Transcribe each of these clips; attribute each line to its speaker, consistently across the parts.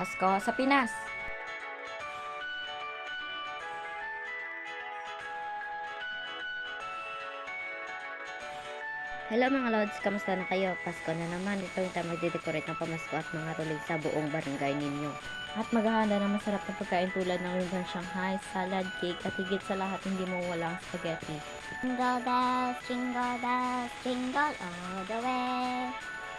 Speaker 1: Pasko sa Pinas. Hello mga Lods, kamusta na kayo? Pasko na naman, ito yung time magde-decorate ng pamasko at mga ruling sa buong barangay ninyo. At maghahanda ng masarap na pagkain tulad ng lumpia Shanghai, salad, cake, at higit sa lahat hindi mo walang spaghetti.
Speaker 2: Jingle bells, jingle all the way.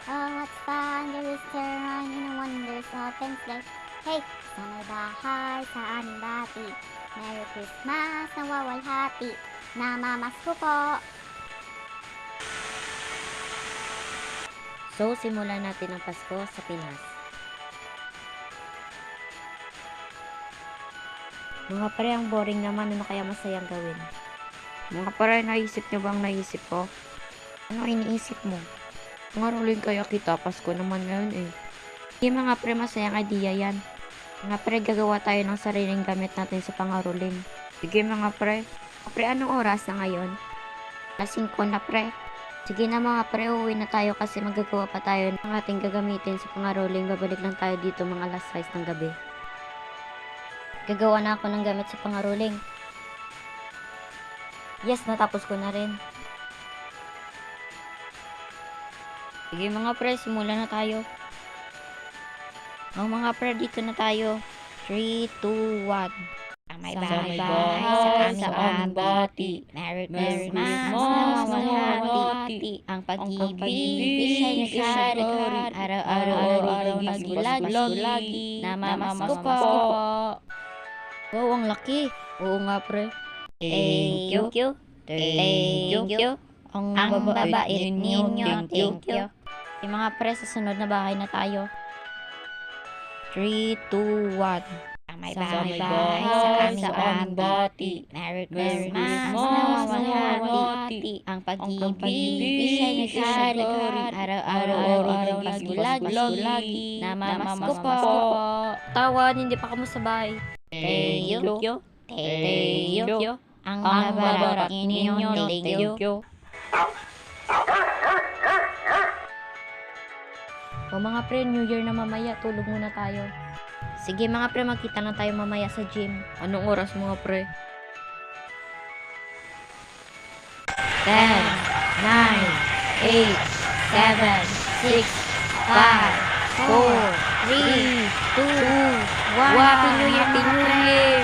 Speaker 2: Oh, what's fun, the rooster riding a wondrous open sleigh. Hey, sa may bahay, sa aming bati. Merry Christmas, nawawalhati. Namamasko po.
Speaker 1: So, simulan natin ang Pasko sa Pinas. Mga pare, ang boring naman, ano kaya masayang gawin?
Speaker 3: Mga pare, naisip nyo bang naisip ko?
Speaker 1: Ano iniisip mo?
Speaker 3: Mga ruling kaya kita, Pasko naman ngayon eh.
Speaker 1: Hindi mga pre, masayang idea yan. Mga pre, gagawa tayo ng sariling gamit natin sa pangaruling.
Speaker 3: Sige mga pre.
Speaker 1: Pre, anong oras na ngayon? Alas 5 na pre. Sige na mga pre, uwi na tayo kasi magagawa pa tayo ng ating gagamitin sa pangaruling. Babalik lang tayo dito mga alas 6 ng gabi. Gagawa na ako ng gamit sa pangaruling. Yes, natapos ko na rin. Sige mga pre, simulan na tayo. Ang mga pre, dito na tayo. 3, 2, 1. May bahay sa aming bati. Merry Christmas, nawawalhati. Ang pag-ibig ay naghahari. Araw-araw magulagi. Namamasko po. Wow, ang laki.
Speaker 3: Oo nga pre.
Speaker 1: Thank you. Thank you. Ang babait ninyo. Thank you. Yung mga pre, sa sunod na bahay na tayo. 3, 2, 1. May bahay sa aming bati. Merry Christmas, nawawalhati. Ang pag-ibig ay naghahari. Araw-araw magulagi. Namamasko po. Tawan, hindi pa kamusabay. Thank you. Thank you. Ang babait ninyo. Thank you. O mga pre, New Year na mamaya, tulog muna tayo. Sige mga pre, magkita na tayo mamaya sa gym.
Speaker 3: Anong oras mga pre?
Speaker 1: 10, 9, 8, 7, 6, 5, 4, 3, 2, 1.
Speaker 3: Happy New Year!